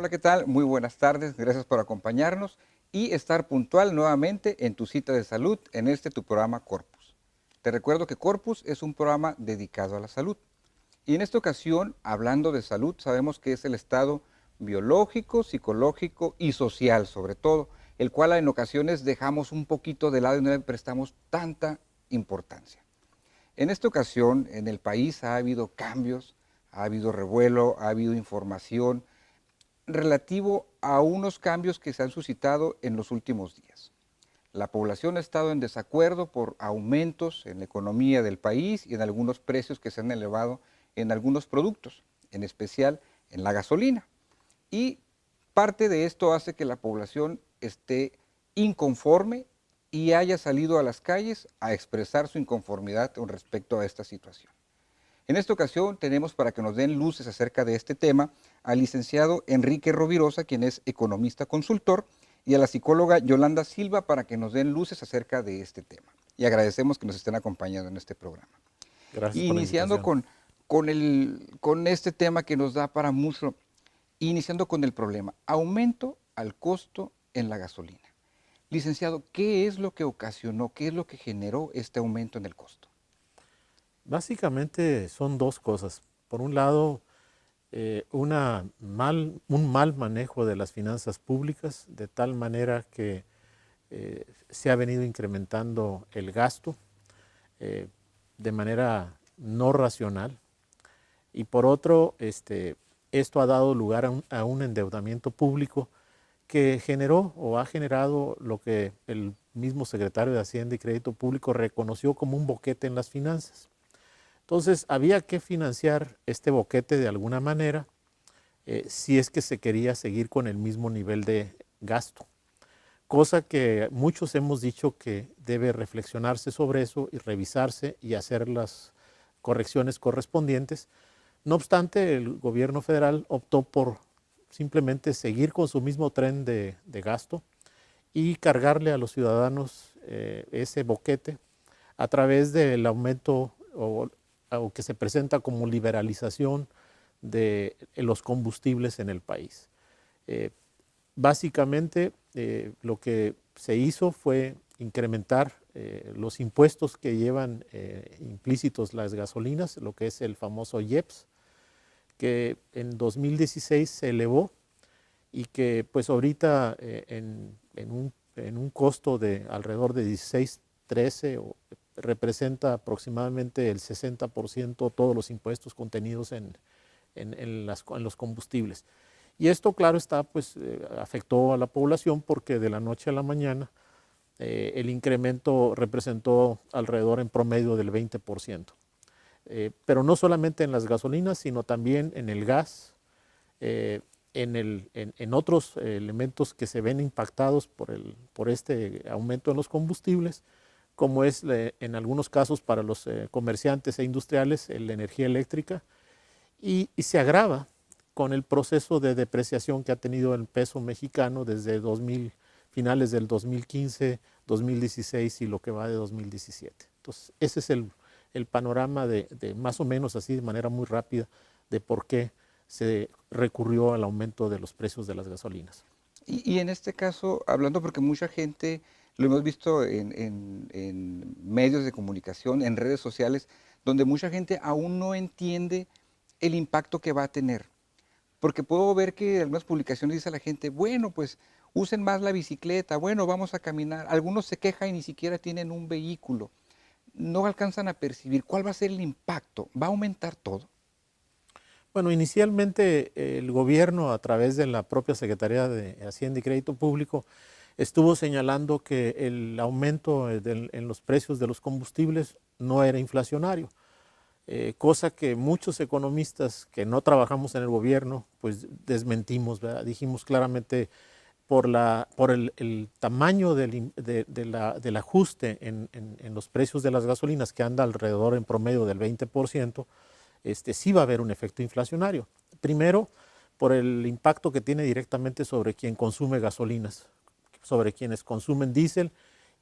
Hola, ¿qué tal? Muy buenas tardes, gracias por acompañarnos y estar puntual nuevamente en tu cita de salud en tu programa Corpus. Te recuerdo que Corpus es un programa dedicado a la salud. Y en esta ocasión, hablando de salud, sabemos que es el estado biológico, psicológico y social sobre todo, el cual en ocasiones dejamos un poquito de lado y no le prestamos tanta importancia. En esta ocasión, en el país ha habido cambios, ha habido revuelo, ha habido información relativo a unos cambios que se han suscitado en los últimos días. La población ha estado en desacuerdo por aumentos en la economía del país y en algunos precios que se han elevado en algunos productos, en especial en la gasolina. Y parte de esto hace que la población esté inconforme y haya salido a las calles a expresar su inconformidad con respecto a esta situación. En esta ocasión tenemos para que nos den luces acerca de este tema al licenciado Enrique Rovirosa, quien es economista consultor, y a la psicóloga Yolanda Silva para que nos den luces acerca de este tema. Y agradecemos que nos estén acompañando en este programa. Gracias Y por la iniciando invitación. con este tema que nos da para mucho, iniciando con el problema, aumento al costo en la gasolina. Licenciado, ¿qué es lo que ocasionó, qué es lo que generó este aumento en el costo? Básicamente son dos cosas. Por un lado, un mal manejo de las finanzas públicas, de tal manera que se ha venido incrementando el gasto eh, de manera no racional. Y por otro, esto ha dado lugar a un endeudamiento público que generó o ha generado lo que el mismo secretario de Hacienda y Crédito Público reconoció como un boquete en las finanzas. Entonces había que financiar este boquete de alguna manera si es que se quería seguir con el mismo nivel de gasto. Cosa que muchos hemos dicho que debe reflexionarse sobre eso y revisarse y hacer las correcciones correspondientes. No obstante, el gobierno federal optó por simplemente seguir con su mismo tren de gasto y cargarle a los ciudadanos ese boquete a través del aumento o que se presenta como liberalización de los combustibles en el país. Eh, Básicamente, lo que se hizo fue incrementar los impuestos que llevan implícitos las gasolinas, lo que es el famoso IEPS, que en 2016 se elevó y que pues ahorita en un costo de alrededor de 16, 13 representa aproximadamente el 60% de todos los impuestos contenidos en los combustibles. Y esto, claro está, pues afectó a la población porque de la noche a la mañana el incremento representó alrededor en promedio del 20%. Pero no solamente en las gasolinas, sino también en el gas, eh, en otros elementos que se ven impactados por este aumento en los combustibles, como es en algunos casos para los comerciantes e industriales la energía eléctrica, y se agrava con el proceso de depreciación que ha tenido el peso mexicano desde finales del 2015, 2016 y lo que va de 2017. Entonces, ese es el panorama de más o menos así de manera muy rápida de por qué se recurrió al aumento de los precios de las gasolinas. Y en este caso, hablando porque mucha gente, lo hemos visto en medios de comunicación, en redes sociales, donde mucha gente aún no entiende el impacto que va a tener. Porque puedo ver que en algunas publicaciones dice la gente, bueno, pues usen más la bicicleta, bueno, vamos a caminar. Algunos se quejan y ni siquiera tienen un vehículo. No alcanzan a percibir cuál va a ser el impacto. ¿Va a aumentar todo? Bueno, inicialmente el gobierno, a través de la propia Secretaría de Hacienda y Crédito Público, estuvo señalando que el aumento en los precios de los combustibles no era inflacionario, cosa que muchos economistas que no trabajamos en el gobierno, pues desmentimos, ¿verdad? Dijimos claramente por el tamaño del ajuste en los precios de las gasolinas, que anda alrededor en promedio del 20%, sí va a haber un efecto inflacionario. Primero, por el impacto que tiene directamente sobre quien consume gasolinas, sobre quienes consumen diésel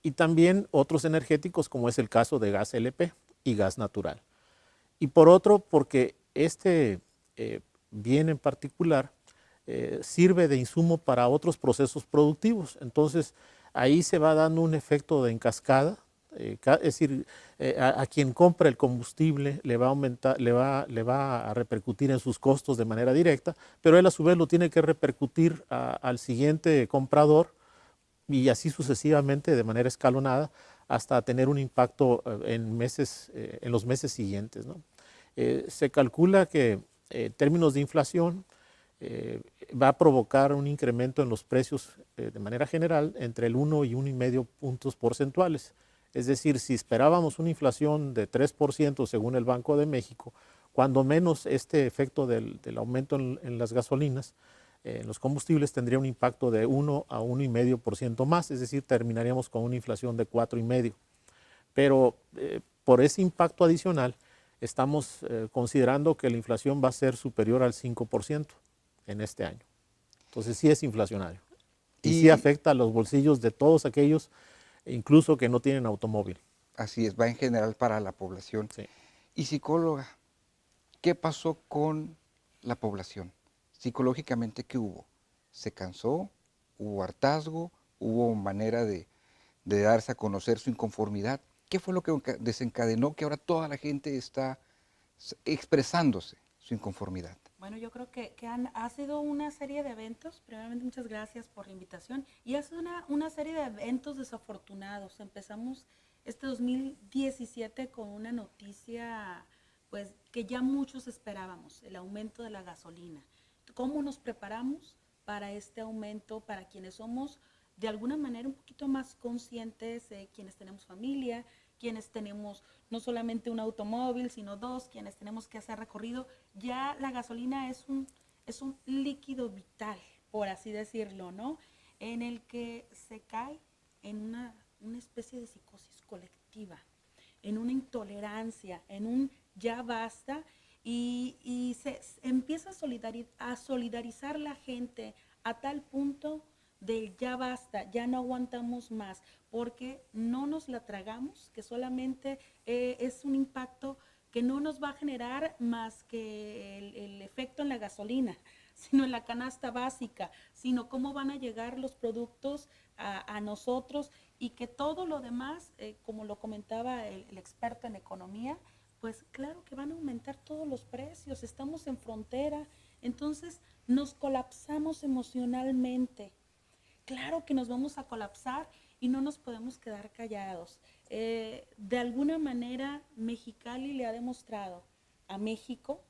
y también otros energéticos como es el caso de gas LP y gas natural. Y por otro, porque este bien en particular sirve de insumo para otros procesos productivos. Entonces, ahí se va dando un efecto de en cascada, es decir, a quien compra el combustible le va a aumentar, le va a repercutir en sus costos de manera directa, pero él a su vez lo tiene que repercutir al siguiente comprador y así sucesivamente de manera escalonada hasta tener un impacto en los meses siguientes, ¿no? Se calcula que en términos de inflación va a provocar un incremento en los precios de manera general entre el 1 y 1,5 puntos porcentuales. Es decir, si esperábamos una inflación de 3% según el Banco de México, cuando menos este efecto del aumento en las gasolinas, en los combustibles tendría un impacto de 1 a 1,5% más, es decir, terminaríamos con una inflación de 4,5%. Pero por ese impacto adicional, estamos considerando que la inflación va a ser superior al 5% en este año. Entonces sí es inflacionario. Y sí afecta a los bolsillos de todos aquellos, incluso que no tienen automóvil. Así es, va en general para la población. Sí. Y psicóloga, ¿qué pasó con la población? Psicológicamente, ¿qué hubo? ¿Se cansó? ¿Hubo hartazgo? ¿Hubo manera de darse a conocer su inconformidad? ¿Qué fue lo que desencadenó que ahora toda la gente está expresándose su inconformidad? Bueno, yo creo que ha sido una serie de eventos. Primeramente, muchas gracias por la invitación. Y ha sido una serie de eventos desafortunados. Empezamos este 2017 con una noticia pues, que ya muchos esperábamos, el aumento de la gasolina. ¿Cómo nos preparamos para este aumento, para quienes somos de alguna manera un poquito más conscientes, quienes tenemos familia, quienes tenemos no solamente un automóvil, sino dos, quienes tenemos que hacer recorrido? Ya la gasolina es un líquido vital, por así decirlo, ¿no? En el que se cae en una especie de psicosis colectiva, en una intolerancia, en un ya basta, y se empieza a solidarizar la gente a tal punto del ya basta, ya no aguantamos más, porque no nos la tragamos, que solamente es un impacto que no nos va a generar más que el efecto en la gasolina, sino en la canasta básica, sino cómo van a llegar los productos a nosotros, y que todo lo demás, como lo comentaba el experto en economía, pues claro que van a aumentar todos los precios, estamos en frontera, entonces nos colapsamos emocionalmente. Claro que nos vamos a colapsar y no nos podemos quedar callados. De alguna manera, Mexicali le ha demostrado a México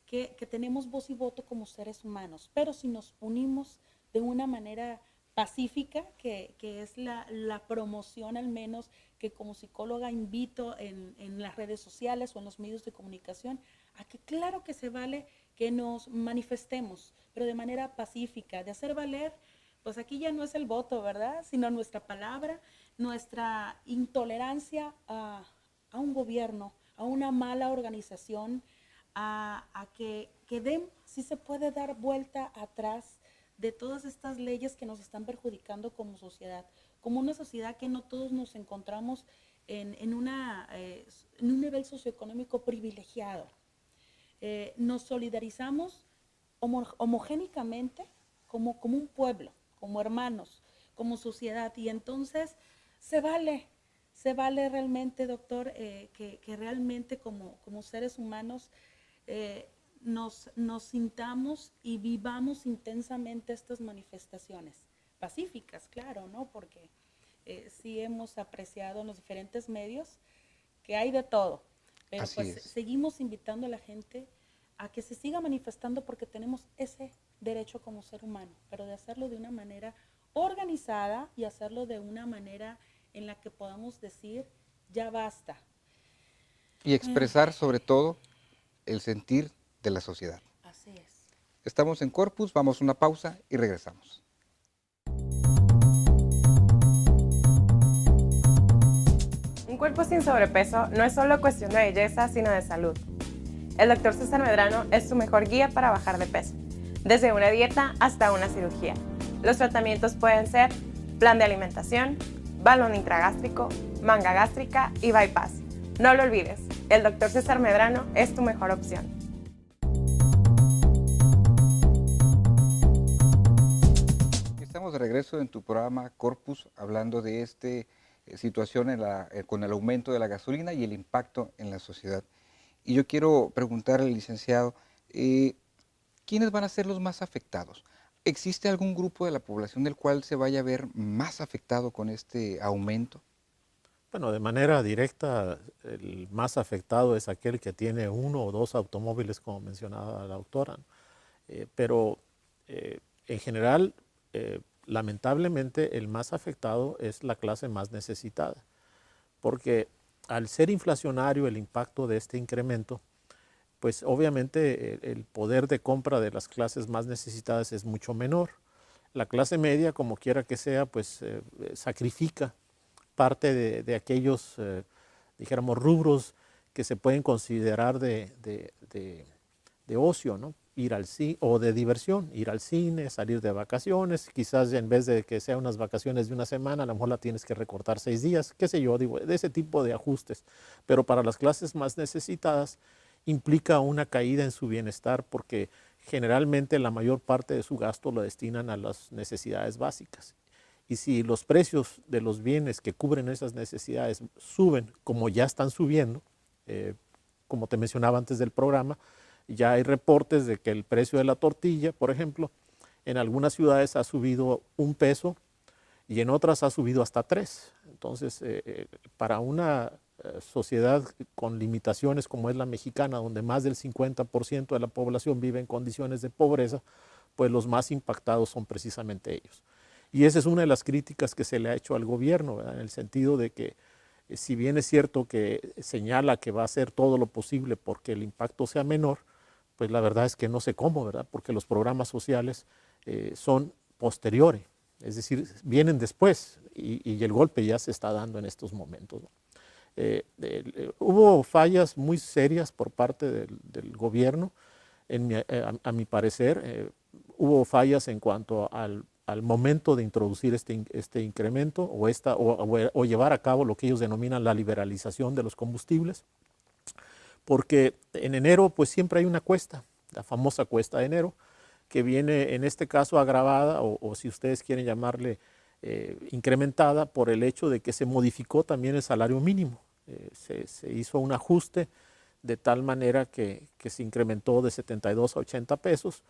que tenemos voz y voto como seres humanos, pero si nos unimos de una manera pacífica, que es la promoción al menos que como psicóloga invito en las redes sociales o en los medios de comunicación, a que claro que se vale que nos manifestemos, pero de manera pacífica, de hacer valer. Pues aquí ya no es el voto, ¿verdad? Sino nuestra palabra, nuestra intolerancia a un gobierno, a una mala organización, a que sí se puede dar vuelta atrás de todas estas leyes que nos están perjudicando como sociedad, como una sociedad que no todos nos encontramos en un nivel socioeconómico privilegiado. Nos solidarizamos homogénicamente como un pueblo, como hermanos, como sociedad, y entonces se vale realmente, doctor, que realmente como seres humanos nos sintamos y vivamos intensamente estas manifestaciones pacíficas, claro, ¿no? Porque sí hemos apreciado en los diferentes medios que hay de todo, pero pues seguimos invitando a la gente a que se siga manifestando, porque tenemos ese derecho como ser humano, pero de hacerlo de una manera organizada y hacerlo de una manera en la que podamos decir ya basta. Y expresar sobre todo el sentir de la sociedad. Así es. Estamos en Corpus, vamos a una pausa y regresamos. Un cuerpo sin sobrepeso no es solo cuestión de belleza, sino de salud. El Dr. César Medrano es tu mejor guía para bajar de peso, desde una dieta hasta una cirugía. Los tratamientos pueden ser plan de alimentación, balón intragástrico, manga gástrica y bypass. No lo olvides, el Dr. César Medrano es tu mejor opción. de regreso en tu programa Corpus hablando de esta situación con el aumento de la gasolina y el impacto en la sociedad. Y yo quiero preguntarle al licenciado, ¿quiénes van a ser los más afectados? ¿Existe algún grupo de la población del cual se vaya a ver más afectado con este aumento? Bueno, de manera directa, el más afectado es aquel que tiene 1 o 2 automóviles, como mencionaba la doctora, ¿no? Pero en general, lamentablemente, el más afectado es la clase más necesitada, porque al ser inflacionario el impacto de este incremento, pues obviamente el poder de compra de las clases más necesitadas es mucho menor. La clase media, como quiera que sea, pues sacrifica parte de aquellos, dijéramos, rubros que se pueden considerar de ocio, ¿no? Ir al cine, o de diversión, ir al cine, salir de vacaciones, quizás en vez de que sean unas vacaciones de una semana, a lo mejor la tienes que recortar 6 días, qué sé yo, digo, de ese tipo de ajustes. Pero para las clases más necesitadas implica una caída en su bienestar porque generalmente la mayor parte de su gasto lo destinan a las necesidades básicas. Y si los precios de los bienes que cubren esas necesidades suben, como ya están subiendo, como te mencionaba antes del programa, ya hay reportes de que el precio de la tortilla, por ejemplo, en algunas ciudades ha subido 1 peso y en otras ha subido hasta 3. Entonces, para una sociedad con limitaciones como es la mexicana, donde más del 50% de la población vive en condiciones de pobreza, pues los más impactados son precisamente ellos. Y esa es una de las críticas que se le ha hecho al gobierno, ¿verdad? En el sentido de que si bien es cierto que señala que va a hacer todo lo posible porque el impacto sea menor, pues la verdad es que no sé cómo, ¿verdad? Porque los programas sociales son posteriores, es decir, vienen después y el golpe ya se está dando en estos momentos, ¿no? Hubo fallas muy serias por parte del gobierno, a mi parecer. Hubo fallas en cuanto al momento de introducir este incremento o llevar a cabo lo que ellos denominan la liberalización de los combustibles, porque en enero pues siempre hay una cuesta, la famosa cuesta de enero, que viene en este caso agravada o si ustedes quieren llamarle incrementada por el hecho de que se modificó también el salario mínimo. Se hizo un ajuste de tal manera que se incrementó de 72 a 80 pesos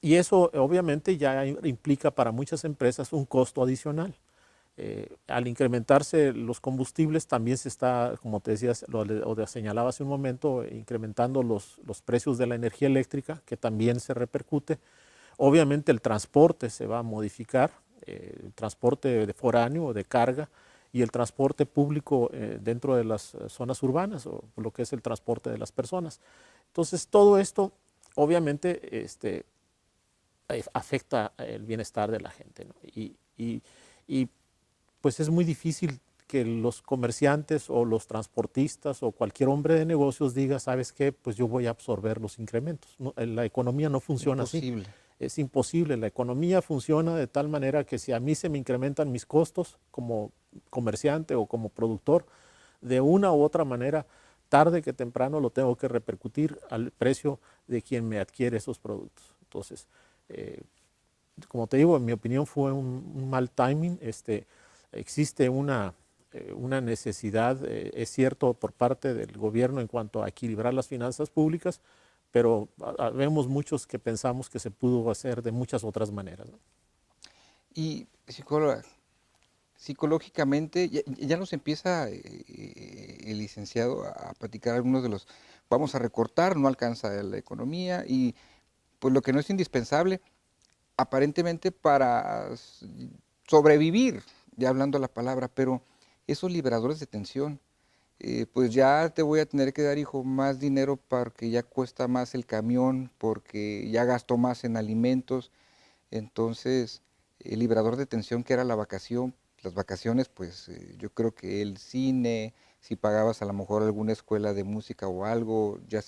y eso obviamente ya implica para muchas empresas un costo adicional. Al incrementarse los combustibles también se está, como te decía o señalaba hace un momento, incrementando los precios de la energía eléctrica, que también se repercute. Obviamente el transporte se va a modificar, el transporte de foráneo o de carga y el transporte público dentro de las zonas urbanas o lo que es el transporte de las personas. Entonces todo esto obviamente afecta el bienestar de la gente, ¿no? Y pues es muy difícil que los comerciantes o los transportistas o cualquier hombre de negocios diga, ¿sabes qué? Pues yo voy a absorber los incrementos. No, la economía no funciona Imposible. así. Es imposible. La economía funciona de tal manera que si a mí se me incrementan mis costos como comerciante o como productor, de una u otra manera, tarde que temprano lo tengo que repercutir al precio de quien me adquiere esos productos. Entonces, como te digo, en mi opinión fue un mal timing. Existe una necesidad, es cierto, por parte del gobierno en cuanto a equilibrar las finanzas públicas, pero vemos muchos que pensamos que se pudo hacer de muchas otras maneras, ¿no? Y psicóloga, psicológicamente ya nos empieza el licenciado a platicar algunos de los, vamos a recortar, no alcanza la economía y pues lo que no es indispensable aparentemente para sobrevivir, ya hablando la palabra, pero esos liberadores de tensión, pues ya te voy a tener que dar, hijo, más dinero porque ya cuesta más el camión, porque ya gasto más en alimentos. Entonces, el liberador de tensión que era la vacación, las vacaciones, pues yo creo que el cine, si pagabas a lo mejor alguna escuela de música o algo, ya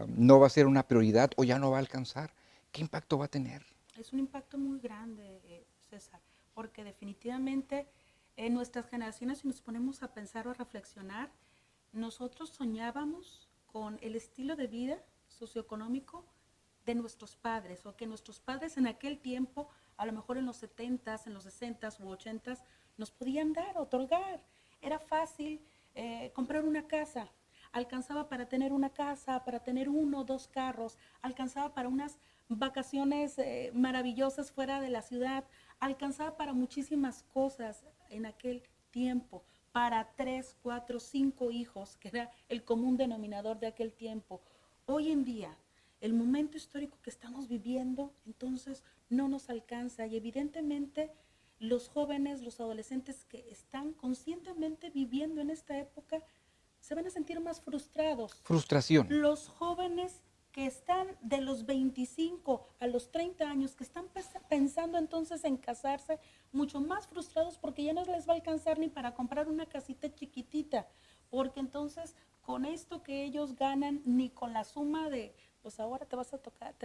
no va a ser una prioridad o ya no va a alcanzar. ¿Qué impacto va a tener? Es un impacto muy grande, César, porque definitivamente en nuestras generaciones, si nos ponemos a pensar o a reflexionar, nosotros soñábamos con el estilo de vida socioeconómico de nuestros padres, o que nuestros padres en aquel tiempo a lo mejor en los 70s, en los 60s u 80s, nos podían dar, otorgar. Era fácil comprar una casa, alcanzaba para tener una casa, para tener 1 o 2 carros, alcanzaba para unas vacaciones maravillosas fuera de la ciudad, alcanzaba para muchísimas cosas en aquel tiempo, para 3, 4, 5 hijos, que era el común denominador de aquel tiempo. Hoy en día, el momento histórico que estamos viviendo, entonces no nos alcanza y evidentemente los jóvenes, los adolescentes que están conscientemente viviendo en esta época se van a sentir más frustrados. Frustración. Los jóvenes que están de los 25 a los 30 años, que están pensando entonces en casarse, mucho más frustrados porque ya no les va a alcanzar ni para comprar una casita chiquitita, porque entonces con esto que ellos ganan, ni con la suma de, pues ahora te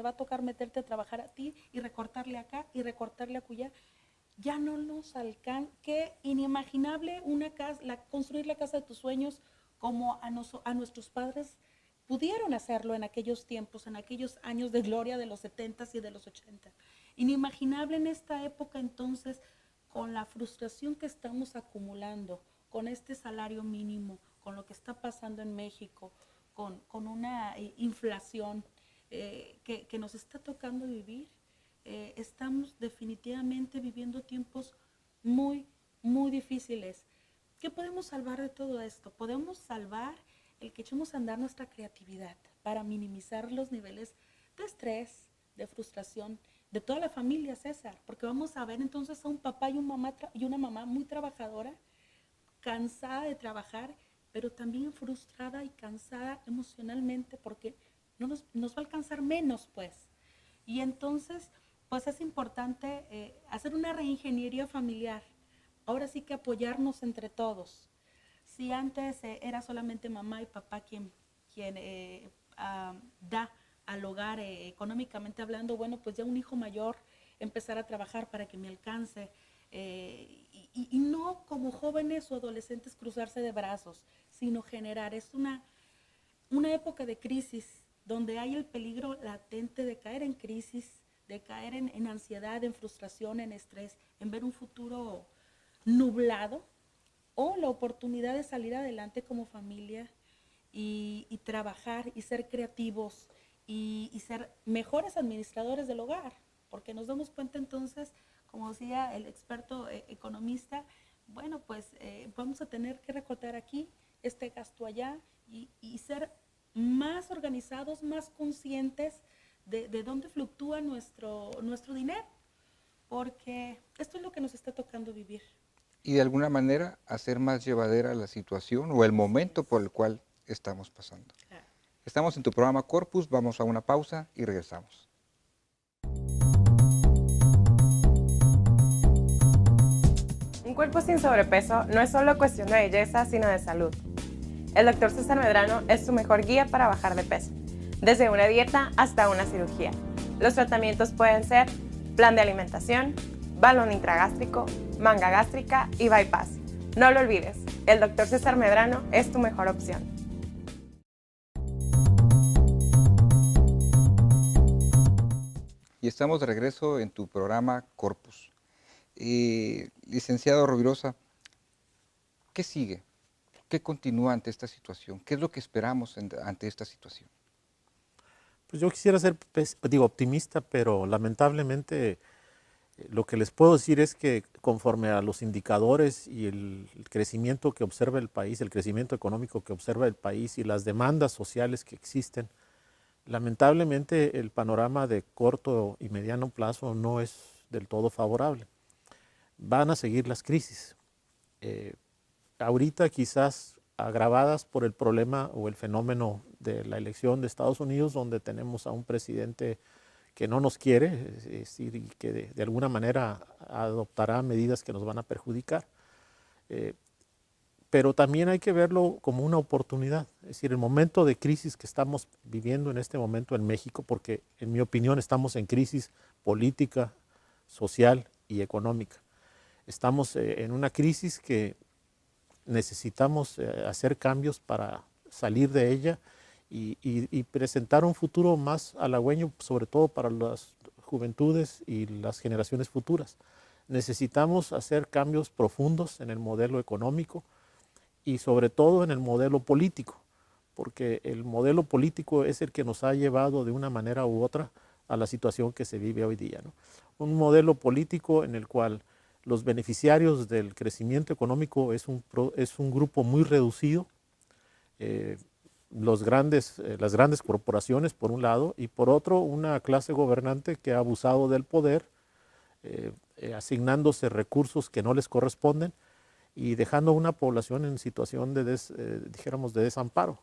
va a tocar meterte a trabajar a ti y recortarle acá y recortarle acullá, ya no nos alcanza. Qué inimaginable una casa, construir la casa de tus sueños como a nuestros padres pudieron hacerlo en aquellos tiempos, en aquellos años de gloria de los 70s y de los 80. Inimaginable en esta época entonces, con la frustración que estamos acumulando, con este salario mínimo, con lo que está pasando en México, con una inflación que nos está tocando vivir. Estamos definitivamente viviendo tiempos muy, muy difíciles. ¿Qué podemos salvar de todo esto? Podemos salvar el que echemos a andar nuestra creatividad para minimizar los niveles de estrés, de frustración de toda la familia, César, porque vamos a ver entonces a un papá y una mamá muy trabajadora, cansada de trabajar, pero también frustrada y cansada emocionalmente porque nos va a alcanzar menos, pues. Y entonces, pues es importante hacer una reingeniería familiar. Ahora sí que apoyarnos entre todos. Si antes era solamente mamá y papá quien da al hogar económicamente hablando, bueno, pues ya un hijo mayor empezar a trabajar para que me alcance. Y no como jóvenes o adolescentes cruzarse de brazos, sino generar. Es una época de crisis donde hay el peligro latente de caer en crisis, de caer en ansiedad, en frustración, en estrés, en ver un futuro nublado, o la oportunidad de salir adelante como familia y trabajar y ser creativos y ser mejores administradores del hogar, porque nos damos cuenta entonces, como decía el experto economista, bueno, pues vamos a tener que recortar aquí, este gasto allá y ser más organizados, más conscientes de dónde fluctúa nuestro dinero, porque esto es lo que nos está tocando vivir. Y de alguna manera hacer más llevadera la situación o el momento por el cual estamos pasando. Claro. Estamos en tu programa Corpus, vamos a una pausa y regresamos. Un cuerpo sin sobrepeso no es solo cuestión de belleza, sino de salud. El Dr. César Medrano es tu mejor guía para bajar de peso, desde una dieta hasta una cirugía. Los tratamientos pueden ser plan de alimentación, balón intragástrico, manga gástrica y bypass. No lo olvides, el Dr. César Medrano es tu mejor opción. Y estamos de regreso en tu programa Corpus. Licenciado Rovirosa, ¿qué sigue? ¿Qué continúa ante esta situación? ¿Qué es lo que esperamos ante esta situación? Pues yo quisiera ser, optimista, pero lamentablemente lo que les puedo decir es que conforme a los indicadores y el crecimiento que observa el país, el crecimiento económico que observa el país y las demandas sociales que existen, lamentablemente el panorama de corto y mediano plazo no es del todo favorable. Van a seguir las crisis. Ahorita quizás agravadas por el problema o el fenómeno de la elección de Estados Unidos, donde tenemos a un presidente que no nos quiere, es decir, y que de alguna manera adoptará medidas que nos van a perjudicar. Pero también hay que verlo como una oportunidad. Es decir, el momento de crisis que estamos viviendo en este momento en México, porque en mi opinión estamos en crisis política, social y económica. Estamos en una crisis que necesitamos hacer cambios para salir de ella y presentar un futuro más halagüeño, sobre todo para los juventudes y las generaciones futuras. Necesitamos hacer cambios profundos en el modelo económico y sobre todo en el modelo político, porque el modelo político es el que nos ha llevado de una manera u otra a la situación que se vive hoy día, ¿no? Un modelo político en el cual los beneficiarios del crecimiento económico es un grupo muy reducido, las grandes corporaciones por un lado, y por otro una clase gobernante que ha abusado del poder, asignándose recursos que no les corresponden y dejando a una población en situación de, dijéramos, de desamparo.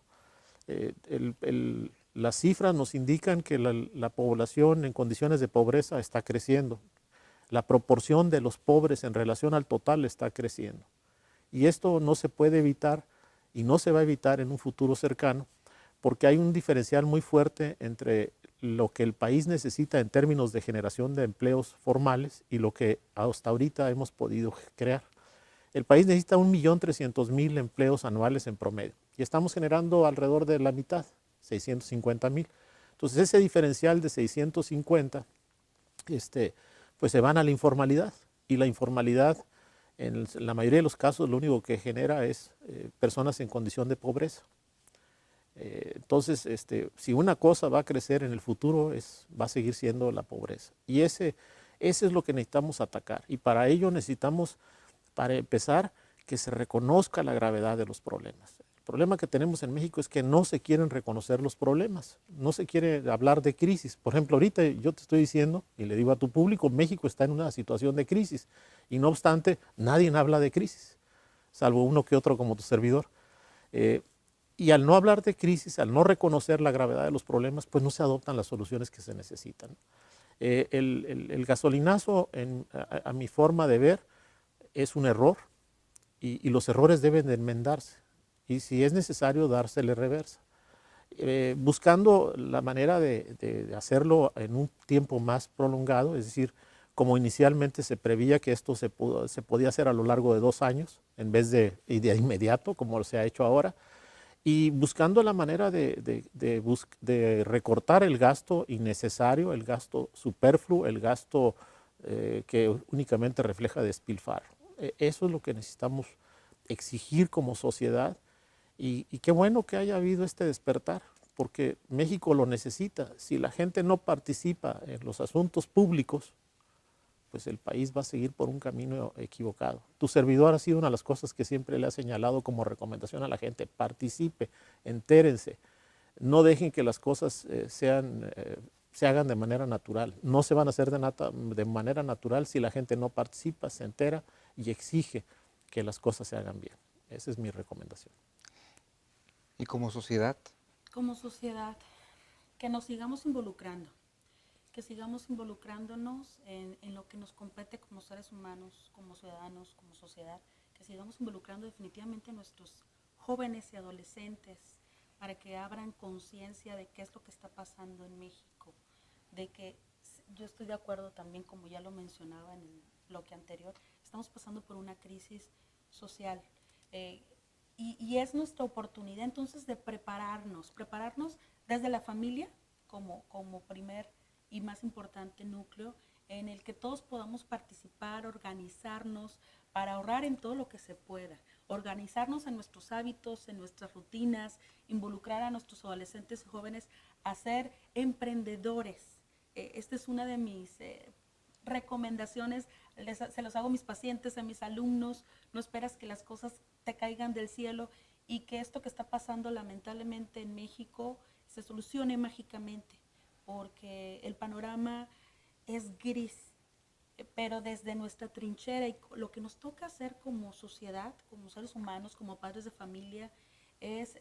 Las cifras nos indican que la población en condiciones de pobreza está creciendo. La proporción de los pobres en relación al total está creciendo. Y esto no se puede evitar y no se va a evitar en un futuro cercano, porque hay un diferencial muy fuerte entre lo que el país necesita en términos de generación de empleos formales y lo que hasta ahorita hemos podido crear. El país necesita 1.300.000 empleos anuales en promedio y estamos generando alrededor de la mitad, 650.000. Entonces ese diferencial de 650, pues se van a la informalidad, y la informalidad en la mayoría de los casos lo único que genera es personas en condición de pobreza. Entonces, si una cosa va a crecer en el futuro, va a seguir siendo la pobreza. Y ese es lo que necesitamos atacar. Y para ello necesitamos, para empezar, que se reconozca la gravedad de los problemas. El problema que tenemos en México es que no se quieren reconocer los problemas, no se quiere hablar de crisis. Por ejemplo, ahorita yo te estoy diciendo, y le digo a tu público, México está en una situación de crisis, y no obstante, nadie habla de crisis, salvo uno que otro como tu servidor. Y al no hablar de crisis, al no reconocer la gravedad de los problemas, pues no se adoptan las soluciones que se necesitan. El gasolinazo, a mi forma de ver, es un error, y los errores deben de enmendarse, y si es necesario dársele reversa, buscando la manera de hacerlo en un tiempo más prolongado, es decir, como inicialmente se preveía que esto se podía hacer a lo largo de 2 años, en vez de inmediato, como se ha hecho ahora, y buscando la manera de recortar el gasto innecesario, el gasto superfluo, el gasto que únicamente refleja despilfarro. Eso es lo que necesitamos exigir como sociedad, y qué bueno que haya habido este despertar, porque México lo necesita. Si la gente no participa en los asuntos públicos, pues el país va a seguir por un camino equivocado. Tu servidor ha sido una de las cosas que siempre le ha señalado como recomendación a la gente: participe, entérense, no dejen que las cosas se hagan de manera natural. No se van a hacer de manera natural si la gente no participa, se entera y exige que las cosas se hagan bien. Esa es mi recomendación. ¿Y como sociedad? Como sociedad, que nos sigamos involucrando, que sigamos involucrándonos en lo que nos compete como seres humanos, como ciudadanos, como sociedad, que sigamos involucrando definitivamente a nuestros jóvenes y adolescentes para que abran conciencia de qué es lo que está pasando en México, de que yo estoy de acuerdo también, como ya lo mencionaba en el bloque anterior, estamos pasando por una crisis social, y es nuestra oportunidad entonces de prepararnos desde la familia como primer y más importante núcleo, en el que todos podamos participar, organizarnos para ahorrar en todo lo que se pueda, organizarnos en nuestros hábitos, en nuestras rutinas, involucrar a nuestros adolescentes y jóvenes a ser emprendedores. Esta es una de mis recomendaciones, se los hago a mis pacientes, a mis alumnos. No esperas que las cosas te caigan del cielo y que esto que está pasando lamentablemente en México se solucione mágicamente, porque el panorama es gris, pero desde nuestra trinchera y lo que nos toca hacer como sociedad, como seres humanos, como padres de familia, es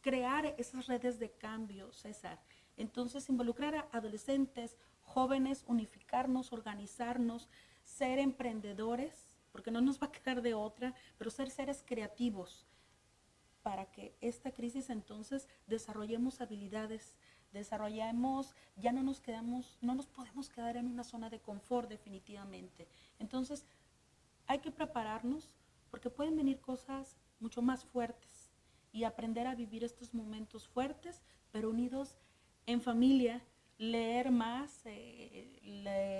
crear esas redes de cambio, César. Entonces, involucrar a adolescentes, jóvenes, unificarnos, organizarnos, ser emprendedores, porque no nos va a quedar de otra, pero ser seres creativos para que esta crisis entonces desarrollemos habilidades, ya no nos podemos quedar en una zona de confort definitivamente. Entonces, hay que prepararnos porque pueden venir cosas mucho más fuertes y aprender a vivir estos momentos fuertes, pero unidos en familia, leer más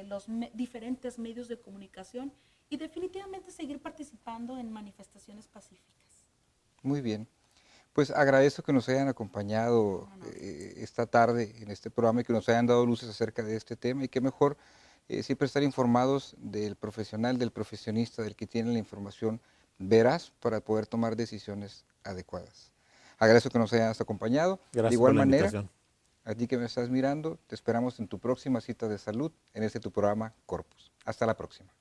los diferentes medios de comunicación y definitivamente seguir participando en manifestaciones pacíficas. Muy bien. Pues agradezco que nos hayan acompañado esta tarde en este programa y que nos hayan dado luces acerca de este tema, y qué mejor siempre estar informados del profesional, del profesionista, del que tiene la información veraz para poder tomar decisiones adecuadas. Agradezco que nos hayas acompañado. Gracias De igual por la manera, invitación. a ti que me estás mirando, te esperamos en tu próxima cita de salud en este tu programa Corpus. Hasta la próxima.